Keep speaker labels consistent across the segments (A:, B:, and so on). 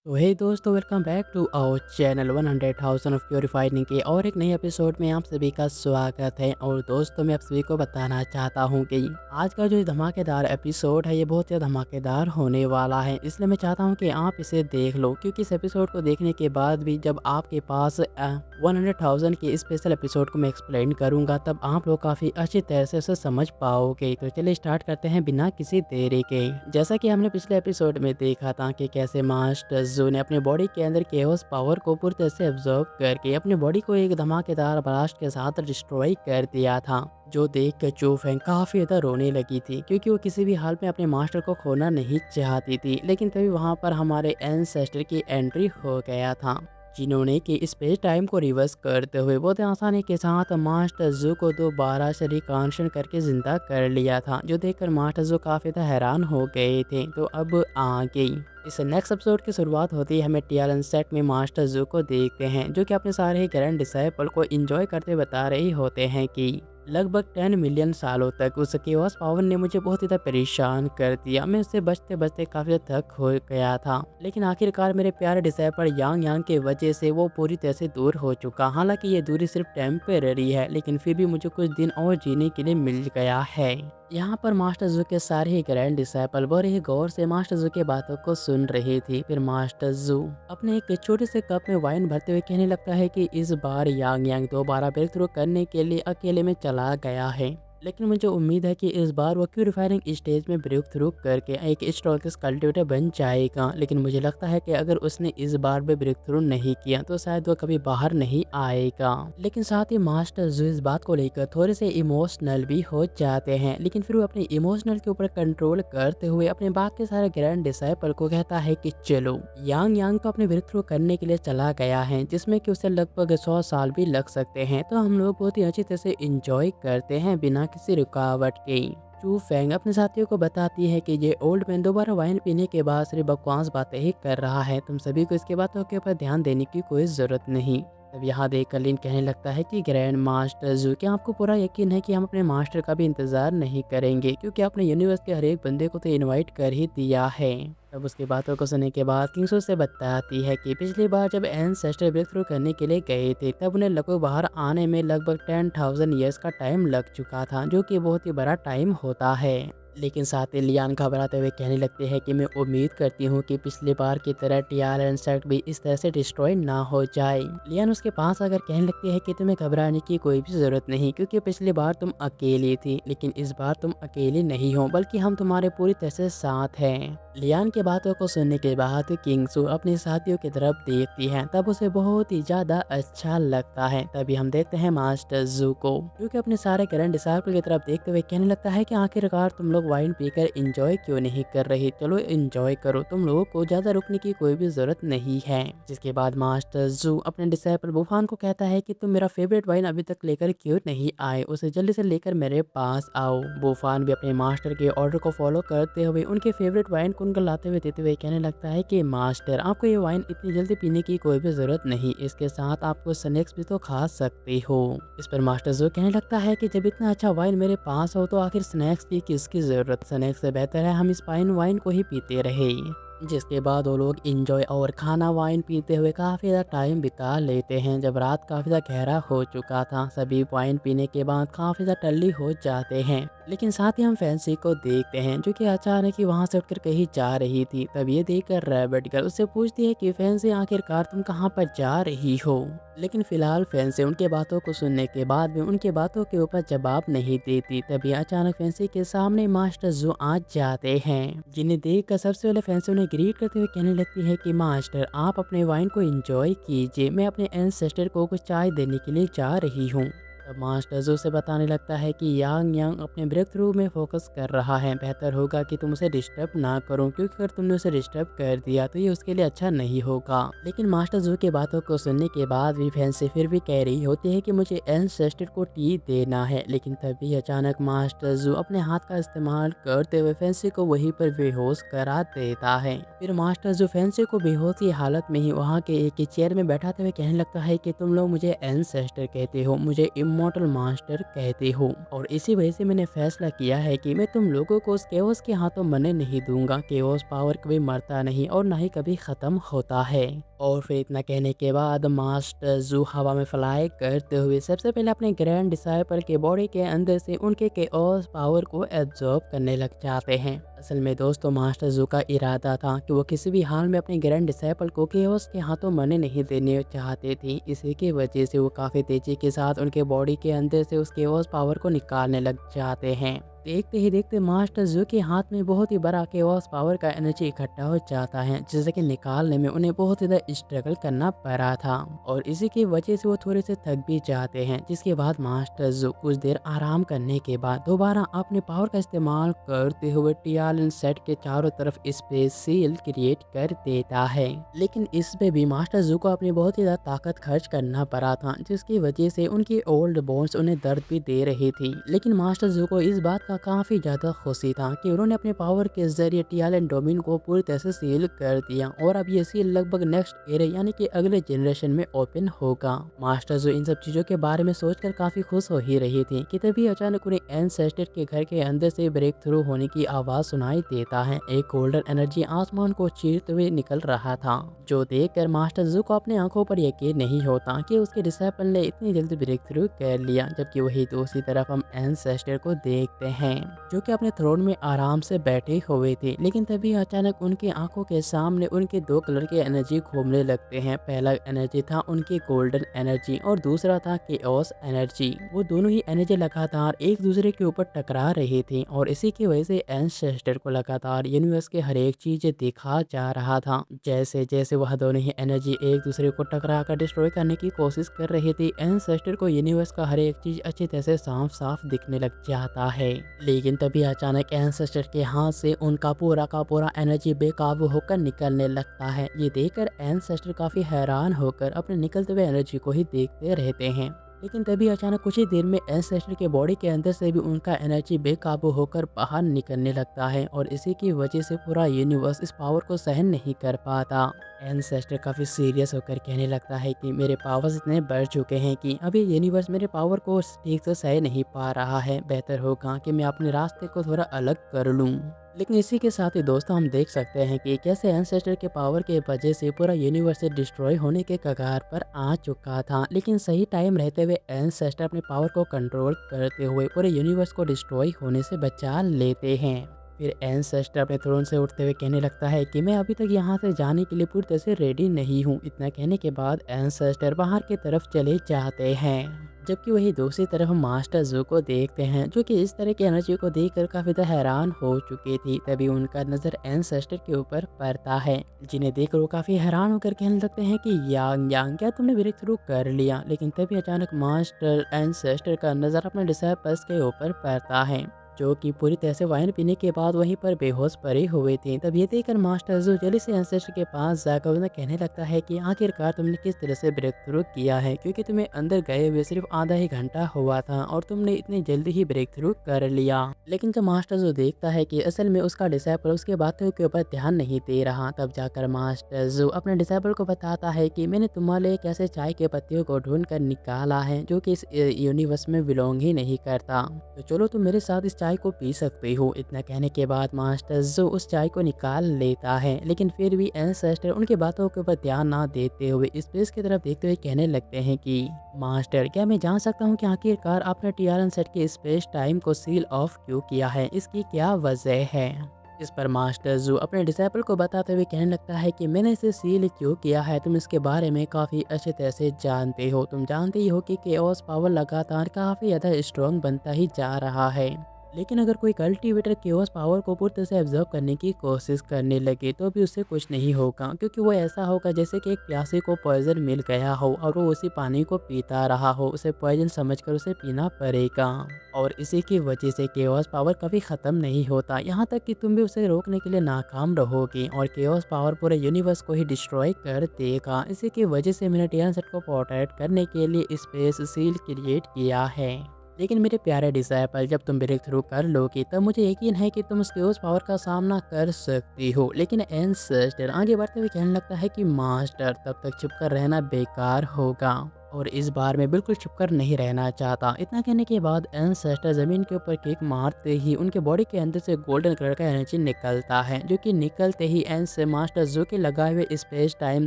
A: तो हे दोस्तों, welcome back to our channel 100,000 of purifying के और एक नए एपिसोड में आप सभी का स्वागत है। और दोस्तों, मैं आप सभी को बताना चाहता हूं कि आज का जो धमाकेदार एपिसोड है ये बहुत ही धमाकेदार होने वाला है। इसलिए मैं चाहता हूं कि आप इसे देख लो, क्योंकि इस एपिसोड को देखने के बाद भी जब आपके पास 100,000 के स्पेशल एपिसोड को मैं एक्सप्लेन करूंगा तब आप लोग काफ़ी अच्छी तरह से उसे समझ पाओगे। तो चलिए स्टार्ट करते हैं बिना किसी देरी के। जैसा कि हमने पिछले एपिसोड में देखा था कि कैसे मास्टर जू ने अपनी बॉडी के अंदर केओस पावर को पूरी तरह से एब्जॉर्ब करके अपनी बॉडी को एक धमाकेदार ब्लास्ट के साथ डिस्ट्रॉय कर दिया था, जो देख कर चू फेंग काफ़ी ज़्यादा रोने लगी थी, क्योंकि वो किसी भी हाल में अपने मास्टर को खोना नहीं चाहती थी। लेकिन तभी वहाँ पर हमारे एंसेस्टर की एंट्री हो गया था, जिन्होंने कि स्पेस टाइम को रिवर्स करते हुए बहुत आसानी के साथ मास्टर जू को दोबारा से रिकॉन्शन करके जिंदा कर लिया था, जो देखकर मास्टर जू काफ़ी हैरान हो गए थे। तो अब आगे इस नेक्स्ट एपिसोड की शुरुआत होती है, हमें टीआरएन सेट में मास्टर जू को देखते हैं, जो कि अपने सारे ही ग्रैंड डिसाइपल को एंजॉय करते बता रहे होते हैं कि लगभग 10 मिलियन सालों तक उस केओस पावर ने मुझे बहुत ज़्यादा परेशान कर दिया। मैं उससे बचते बचते काफ़ी थक हो गया था, लेकिन आखिरकार मेरे प्यारे डिसाइपल यांग यांग के वजह से वो पूरी तरह से दूर हो चुका। हालांकि ये दूरी सिर्फ टेम्परेरी है, लेकिन फिर भी मुझे कुछ दिन और जीने के लिए मिल गया है। यहाँ पर मास्टर जू के सारे ही ग्रैंड डिसाइपल बड़े ही गौर से मास्टर जू की बातों को सुन रही थी। फिर मास्टर जू अपने एक छोटे से कप में वाइन भरते हुए कहने लगता है कि इस बार यांग यांग दोबारा ब्रेक थ्रू करने के लिए अकेले में चला गया है, लेकिन मुझे उम्मीद है कि इस बार वो प्यूरिफायरिंग स्टेज में ब्रेक थ्रू करके एक स्ट्रॉन्गेस्ट कल्टिवेटर बन जाएगा। लेकिन मुझे लगता है कि अगर उसने इस बार भी ब्रेक थ्रू नहीं किया तो शायद वो कभी बाहर नहीं आएगा। लेकिन साथ ही मास्टर जू इस बात को लेकर थोड़े से इमोशनल भी हो जाते हैं, लेकिन फिर वो अपने इमोशनल के ऊपर कंट्रोल करते हुए अपने बाकी सारे ग्रैंड डिसाइपल को कहता है कि चलो। यांग यांग तो अपने ब्रेक थ्रू करने के लिए चला गया है, जिसमें कि उसे लगभग 100 साल भी लग सकते हैं, तो हम लोग बहुत ही अच्छी तरह से इंजॉय करते हैं बिना किसी रुकावट के। चू फेंग अपने साथियों को बताती है कि ये ओल्ड मैन दोबारा वाइन पीने के बाद सिर्फ बकवास बातें ही कर रहा है, तुम सभी को इसकी बातों के ऊपर ध्यान देने की कोई ज़रूरत नहीं। तब यहाँ देखकर लिन कहने लगता है कि ग्रैंड मास्टर जू, क्या आपको पूरा यकीन है कि हम अपने मास्टर का भी इंतज़ार नहीं करेंगे, क्योंकि आपने यूनिवर्स के हर एक बंदे को तो इनवाइट कर ही दिया है। तब उसकी बातों को सुनने के बाद किंगसू से बताती है कि पिछली बार जब एंसेस्टर ब्रेक थ्रू करने के लिए गए थे तब उन्हें लगभग बाहर आने में लगभग 10,000 ईयर्स का टाइम लग चुका था, जो कि बहुत ही बड़ा टाइम होता है। लेकिन साथ ही लियान घबराते हुए कहने लगते हैं कि मैं उम्मीद करती हूँ कि पिछली बार की तरह टीआरएन सेट भी इस तरह से डिस्ट्रॉय ना हो जाए। लियान उसके पास आकर कहने लगती है कि तुम्हें घबराने की कोई भी ज़रूरत नहीं, क्योंकि पिछली बार तुम अकेली थी, लेकिन इस बार तुम अकेली नहीं हो, बल्कि हम तुम्हारे पूरी तरह से साथ हैं। लियान की बातों को सुनने के बाद किंगसू अपने साथियों की तरफ देखती है, तब उसे बहुत ही ज़्यादा अच्छा लगता है। तभी हम देखते हैं मास्टर जू को, जो कि अपने सारे ग्रैंड डिसाइपल की तरफ देखते हुए कहने लगता है कि आखिरकार तुम लोग वाइन पीकर एंजॉय क्यों नहीं कर रहे, चलो एंजॉय करो, तुम लोगों को ज़्यादा रुकने की कोई भी ज़रूरत नहीं है। जिसके बाद मास्टर जू अपने डिसाइपल बुफान को कहता है कि तुम मेरा फेवरेट वाइन अभी तक लेकर क्यों नहीं आए, उसे जल्दी से लेकर मेरे पास आओ। बुफान भी अपने मास्टर के ऑर्डर को फॉलो करते हुए उनके फेवरेट वाइन को उनको लाते हुए देते हुए कहने लगता है कि मास्टर, आपको ये वाइन इतनी जल्दी पीने की कोई भी ज़रूरत नहीं, इसके साथ आपको स्नैक्स भी तो खा सकते हो। इस पर मास्टर जो कहने लगता है कि जब इतना अच्छा वाइन मेरे पास हो तो आखिर स्नैक्स की किसकी ज़रूरत, स्नैक्स से बेहतर है हम इस फाइन वाइन को ही पीते रहे। जिसके बाद वो लोग इंजॉय और खाना वाइन पीते हुए काफ़ी ज़्यादा टाइम बिता लेते हैं। जब रात काफ़ी ज़्यादा गहरा हो चुका था, सभी वाइन पीने के बाद काफ़ी ज़्यादा टल्ली हो जाते हैं, लेकिन साथ ही हम फैंसी को देखते हैं, जो कि अचानक ही वहाँ से उठकर कहीं जा रही थी। तब ये देखकर रैबिट गर्ल उससे पूछती है कि फैंसी, आखिरकार तुम कहाँ पर जा रही हो। लेकिन फिलहाल फैंसी उनके बातों को सुनने के बाद भी उनकी बातों के ऊपर जवाब नहीं देती। तभी अचानक फैंसी के सामने मास्टर जू आ जाते हैं, जिन्हें देखकर सबसे पहले फैंसी उन्हें ग्रीट करते हुए कहने लगती है कि मास्टर, आप अपने वाइन को एंजॉय कीजिए, मैं अपने एंसेस्टर को कुछ चाय देने के लिए जा रही हूँ। तब मास्टर जू से बताने लगता है कि यांग यांग अपने ब्रेक थ्रू में फोकस कर रहा है, बेहतर होगा कि तुम उसे डिस्टर्ब ना करो, क्योंकि अगर तुमने उसे डिस्टर्ब कर दिया तो ये उसके लिए अच्छा नहीं होगा। लेकिन मास्टर जू की बातों को सुनने के बाद भी फैंसी फिर भी कह रही होती है कि मुझे एंसेस्टर को टी देना है। लेकिन तभी अचानक मास्टर जू अपने हाथ का इस्तेमाल करते हुए फैंसी को वहीं पर बेहोश करा देता है। फिर मास्टर जू फैंसी को बेहोशी हालत में ही वहाँ के एक चेयर में बैठाते हुए कहने लगता है कि तुम लोग मुझे एंसेस्टर कहते हो, मुझे इमॉर्टल मास्टर कहते हो, और इसी वजह से मैंने फैसला किया है कि मैं तुम लोगों को उस केओस के हाथों मरने नहीं दूंगा। केओस पावर कभी मरता नहीं और ना ही कभी ख़त्म होता है। और फिर इतना कहने के बाद मास्टर जू हवा में फ्लाई करते हुए सबसे पहले अपने ग्रैंड डिसाइपल के बॉडी के अंदर से उनके केओस पावर को एब्जॉर्ब करने लग जाते हैं। असल में दोस्तों मास्टर जू का इरादा था कि वो किसी भी हाल में अपने ग्रैंड डिसाइपल को केओस के हाथों मरने नहीं देने चाहते थे। इसी की वजह से वो काफ़ी तेजी के साथ उनके बॉडी के अंदर से उस केओस पावर को निकालने लग जाते हैं। देखते ही देखते मास्टर जू के हाथ में बहुत ही बड़ा केओस पावर का एनर्जी इकट्ठा हो जाता है, जिसे कि निकालने में उन्हें बहुत ज़्यादा स्ट्रगल करना पड़ा था, और इसी की वजह से वो थोड़े से थक भी जाते हैं। जिसके बाद मास्टर जू कुछ देर आराम करने के बाद दोबारा अपने पावर का इस्तेमाल करते हुए टियालन सेट के चारों तरफ स्पेस सील क्रिएट कर देता है। लेकिन इसमें भी मास्टर जू को अपनी बहुत ही ज़्यादा ताकत खर्च करना पड़ा था, जिसकी वजह से उनकी ओल्ड बोन्स उन्हें दर्द भी दे रही थी। लेकिन मास्टर जू को इस बात का काफ़ी ज़्यादा खुशी था कि उन्होंने अपने पावर के जरिए टियालन डोमेन को पूरी तरह से सील कर दिया, और अब ये सील लगभग नेक्स्ट एरा यानी कि अगले जनरेशन में ओपन होगा। मास्टर जो इन सब चीज़ों के बारे में सोचकर काफ़ी खुश हो ही रही थी कि तभी अचानक उन्हें एंसेस्टर के घर के अंदर से ब्रेक थ्रू होने की आवाज़ सुनाई देता है। एक गोल्डन एनर्जी आसमान को चीरते हुए निकल रहा था, जो देखकर मास्टर जू को अपने आंखों पर यकीन नहीं होता कि उसके डिसाइपल ने इतनी जल्दी ब्रेक थ्रू कर लिया। जबकि वही दूसरी तरफ हम एंसेस्टर को देखते हैं जो कि अपने थ्रोन में आराम से बैठे हुए थे। लेकिन तभी अचानक उनकी आंखों के सामने उनके दो कलर के एनर्जी घूमने लगते हैं। पहला एनर्जी था उनकी गोल्डन एनर्जी और दूसरा था केओस एनर्जी। वो दोनों ही एनर्जी लगातार एक दूसरे के ऊपर टकरा रही थी, और इसी की वजह से एंसेस्टर को लगातार यूनिवर्स के हर एक चीज दिखा जा रहा था। जैसे जैसे वह दोनों ही एनर्जी एक दूसरे को टकरा कर डिस्ट्रॉय करने की कोशिश कर रही थी, एंसेस्टर को यूनिवर्स का हर एक चीज अच्छी तरह से साफ साफ दिखने लग जाता है। लेकिन तभी अचानक एंसेस्टर के हाथ से उनका पूरा का पूरा एनर्जी बेकाबू होकर निकलने लगता है। ये देखकर एंसेस्टर काफी हैरान होकर अपने निकलते हुए एनर्जी को ही देखते रहते हैं। लेकिन तभी अचानक कुछ ही देर में एंसेस्टर के बॉडी के अंदर से भी उनका एनर्जी बेकाबू होकर बाहर निकलने लगता है, और इसी की वजह से पूरा यूनिवर्स इस पावर को सहन नहीं कर पाता। एंसेस्टर काफ़ी सीरियस होकर कहने लगता है कि मेरे पावर्स इतने बढ़ चुके हैं कि अभी यूनिवर्स मेरे पावर को ठीक से सह नहीं पा रहा है। बेहतर होगा कि मैं अपने रास्ते को थोड़ा अलग कर लूँ। लेकिन इसी के साथ ही दोस्तों हम देख सकते हैं कि कैसे एंसेस्टर के पावर के वजह से पूरा यूनिवर्स डिस्ट्रॉय होने के कगार पर आ चुका था। लेकिन सही टाइम रहते हुए एंसेस्टर अपने पावर को कंट्रोल करते हुए पूरे यूनिवर्स को डिस्ट्रॉय होने से बचा लेते हैं। फिर एंसेस्टर अपने थ्रोन से उठते हुए कहने लगता है कि मैं अभी तक यहाँ से जाने के लिए पूरी तरह से रेडी नहीं हूँ। इतना कहने के बाद एंसेस्टर बाहर की तरफ चले जाते हैं। जबकि वही दूसरी तरफ मास्टर जू को देखते हैं, जो कि इस तरह की एनर्जी को देखकर काफी ज़्यादा हैरान हो चुकी थी। तभी उनका नजर एंसेस्टर के ऊपर पड़ता है, जिन्हें देखकर वो काफी हैरान होकर कहने लगते हैं कि यांग यांग क्या तुमने ब्रेक थ्रू कर लिया। लेकिन तभी अचानक मास्टर एंसेस्टर का नजर अपने डिसाइपल्स के ऊपर पड़ता है, जो कि पूरी तरह से वाइन पीने के बाद वहीं पर बेहोश पड़े हुए थे। तब ये देखकर मास्टर जू जल्दी से एंसेस्टर के पास जाकर उन्हें कहने लगता है कि आखिरकार तुमने किस तरह से ब्रेक थ्रू किया है, क्योंकि तुम्हें अंदर गए हुए सिर्फ आधा ही घंटा हुआ था और तुमने इतनी जल्दी ही ब्रेक थ्रू कर लिया। लेकिन जब मास्टर जू देखता है कि असल में उसका डिसाइपल उसकी बातों के ऊपर ध्यान नहीं दे रहा, तब जाकर मास्टर जू अपने डिसाइपल को बताता है कि मैंने तुम्हारे लिए कैसे चाय के पत्तियों को ढूंढ कर निकाला है, जो कि इस यूनिवर्स में बिलोंग ही नहीं करता। तो चलो तुम मेरे साथ इस चाय को पी सकते हो। इतना कहने के बाद मास्टर जो उस चाय को निकाल लेता है, लेकिन फिर भी एंसेस्टर उनकी बातों के ऊपर ध्यान ना देते हुए स्पेस की तरफ देखते हुए कहने लगते हैं कि मास्टर क्या मैं जान सकता हूँ कि आखिरकार आपने टीआरएन सेट के स्पेस टाइम को सील ऑफ क्यों किया है, इसकी क्या वजह है। इस पर मास्टर जू अपने डिसाइपल को बताते हुए कहने लगता है कि मैंने इसे सील क्यों किया है, तुम इसके बारे में काफ़ी अच्छे तरह से जानते हो। तुम जानते ही हो कि केओस पावर लगातार काफ़ी ज़्यादा स्ट्रॉन्ग बनता ही जा रहा है। लेकिन अगर कोई कल्टीवेटर केओस पावर को पूरी तरह से एब्जॉर्ब करने की कोशिश करने लगे तो भी उससे कुछ नहीं होगा, क्योंकि वो ऐसा होगा जैसे कि एक प्यासे को पॉइजन मिल गया हो और वो उसी पानी को पीता रहा हो। उसे पॉइजन समझकर उसे पीना पड़ेगा, और इसी की वजह से केओस पावर कभी ख़त्म नहीं होता, यहाँ तक कि तुम भी उसे रोकने के लिए नाकाम रहोगे और केओस पावर पूरे यूनिवर्स को ही डिस्ट्रॉय कर देगा। इसी की वजह से मैंने टीआरएन सेट को प्रोटेक्ट करने के लिए स्पेस सील क्रिएट किया है। लेकिन मेरे प्यारे डिसाइपल, जब तुम ब्रेक थ्रू कर लोगे तब मुझे यकीन है कि तुम उसके उस पावर का सामना कर सकती हो। लेकिन एंसेस्टर आगे बढ़ते हुए कहने लगता है कि मास्टर तब तक चुप कर रहना बेकार होगा। और इस बार मैं बिल्कुल छुपकर नहीं रहना चाहता। इतना कहने के बाद एंसेस्टर ज़मीन के ऊपर किक मारते ही उनके बॉडी के अंदर से गोल्डन कलर का एनर्जी निकलता है, जो कि निकलते ही एंस मास्टर जू के लगाए हुए स्पेस टाइम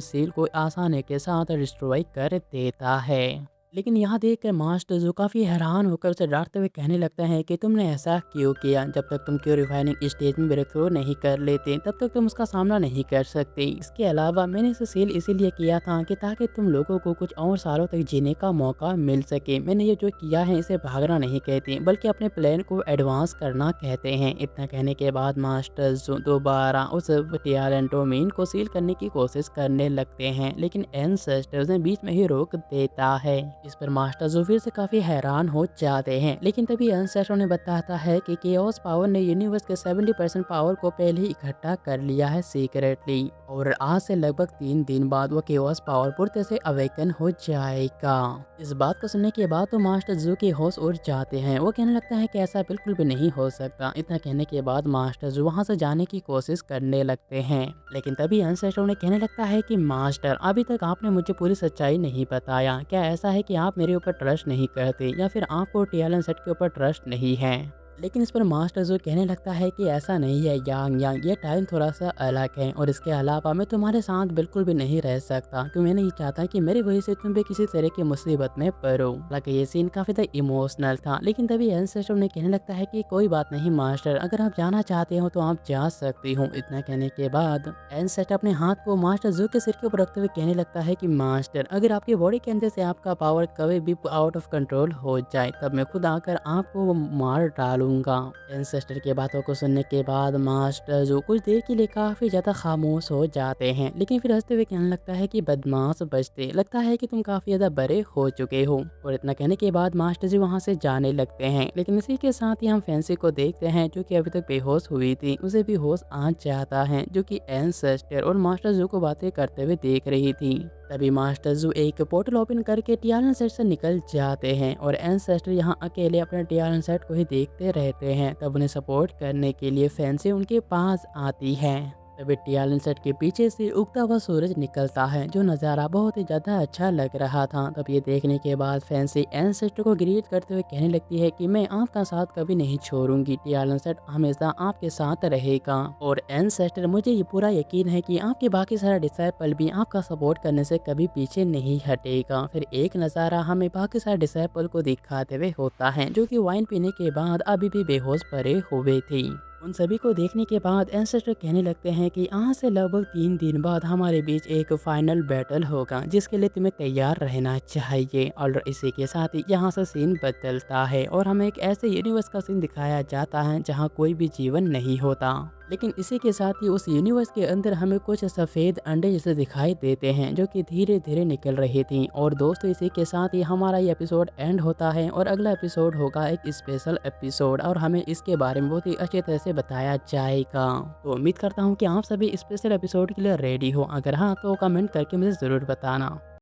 A: सील को आसानी के साथ डिस्ट्रॉय कर देता है। लेकिन यहाँ देखकर मास्टर जो काफ़ी हैरान होकर उसे डांटते हुए कहने लगता है कि तुमने ऐसा क्यों किया। जब तक तुम क्यों रिफाइनिंग स्टेज में ब्रेक थ्रू नहीं कर लेते तब तक तुम उसका सामना नहीं कर सकते। इसके अलावा मैंने इसे सील इसीलिए किया था कि ताकि तुम लोगों को कुछ और सालों तक जीने का मौका मिल सके। मैंने ये जो किया है इसे भागना नहीं कहते बल्कि अपने प्लान को एडवांस करना कहते हैं। इतना कहने के बाद मास्टर जो दोबारा उस टियारेंटोमीन को सील करने की कोशिश करने लगते हैं, लेकिन एंसेस्टर्स ने बीच में ही रोक देता है। इस पर मास्टर जो फिर से काफी हैरान हो जाते हैं, लेकिन तभी एंसेस्टर ने बताता है कि केओस पावर ने यूनिवर्स के 70% पावर को पहले ही इकट्ठा कर लिया है सीक्रेटली, और आज से लगभग 3 दिन बाद वो केओस पावर पूरी से अवेकन हो जाएगा। इस बात को सुनने के बाद तो मास्टर जू के होश उड़ जाते हैं। वो कहने लगता है कि ऐसा बिल्कुल भी नहीं हो सकता। इतना कहने के बाद मास्टर जू वहां से जाने की कोशिश करने लगते हैं, लेकिन तभी एंसेस्टर उन्हें कहने लगता है कि मास्टर, अभी तक आपने मुझे पूरी सच्चाई नहीं बताया। क्या ऐसा है कि आप मेरे ऊपर ट्रस्ट नहीं करते या फिर आपको टियालन सेट के ऊपर ट्रस्ट नहीं है? लेकिन इस पर मास्टर जो कहने लगता है कि ऐसा नहीं है यांग यांग, ये टाइम थोड़ा सा अलग है, और इसके अलावा मैं तुम्हारे साथ बिल्कुल भी नहीं रह सकता क्योंकि मैं नहीं चाहता कि मेरी वजह से तुम भी किसी तरह की मुसीबत में पड़ो। हालांकि ये सीन काफी ज़्यादा इमोशनल था, लेकिन तभी एंसेस्टर ने कहने लगता है कि कोई बात नहीं मास्टर, अगर आप जाना चाहते हो तो आप जा सकती हो। इतना कहने के बाद एंसेस्टर अपने हाथ को मास्टर जू के सिर के ऊपर रखते हुए कहने लगता है कि मास्टर, अगर आपकी बॉडी के अंदर से आपका पावर कभी भी आउट ऑफ कंट्रोल हो जाए तब मैं खुद आकर आपको मार डालूंगा। एंसेस्टर की बातों को सुनने के बाद मास्टर जो कुछ देर के लिए काफी ज्यादा खामोश हो जाते हैं, लेकिन फिर हंसते हुए कहने लगता है कि बदमाश बचते, लगता है कि तुम काफी ज्यादा बड़े हो चुके हो। और इतना कहने के बाद मास्टर जी वहां से जाने लगते हैं, लेकिन इसी के साथ ही हम फैंसी को देखते हैं जो कि अभी तक बेहोश हुई थी, उसे भी होश आ जाता है, जो कि एंसेस्टर और मास्टर जू को बातें करते हुए देख रही थी। तभी मास्टर जू एक पोर्टल ओपन करके टियालन सेट से निकल जाते हैं और एंसेस्टर यहाँ अकेले अपने टियालन सेट को ही देखते रहते हैं। तब उन्हें सपोर्ट करने के लिए फैंसी उनके पास आती है। तभी टियालन सेट के पीछे से उगता हुआ सूरज निकलता है, जो नज़ारा बहुत ही ज़्यादा अच्छा लग रहा था। तब ये देखने के बाद फैंसी एंसेस्टर को ग्रीट करते हुए कहने लगती है कि मैं आपका साथ कभी नहीं छोड़ूंगी, टियालन सेट हमेशा आपके साथ रहेगा। और एंसेस्टर, मुझे ये पूरा यकीन है कि आपके बाकी सारे डिसाइपल भी आपका सपोर्ट करने से कभी पीछे नहीं हटेगा। फिर एक नज़ारा हमें बाकी सारे डिसाइपल को दिखाते हुए होता है, जो कि वाइन पीने के बाद अभी भी बेहोश पड़े हुए थे। उन सभी को देखने के बाद एंसेस्टर कहने लगते हैं कि आज से लगभग 3 दिन बाद हमारे बीच एक फाइनल बैटल होगा, जिसके लिए तुम्हें तैयार रहना चाहिए। और इसी के साथ ही यहाँ से सीन बदलता है और हमें एक ऐसे यूनिवर्स का सीन दिखाया जाता है जहाँ कोई भी जीवन नहीं होता। लेकिन इसी के साथ ही उस यूनिवर्स के अंदर हमें कुछ सफ़ेद अंडे जैसे दिखाई देते हैं, जो कि धीरे धीरे निकल रही थी। और दोस्तों, इसी के साथ ही हमारा ये एपिसोड एंड होता है और अगला एपिसोड होगा एक स्पेशल एपिसोड, और हमें इसके बारे में बहुत ही अच्छे तरह से बताया जाएगा। तो उम्मीद करता हूँ कि आप सभी स्पेशल एपिसोड के लिए रेडी हो। अगर हाँ तो कमेंट करके मुझे ज़रूर बताना।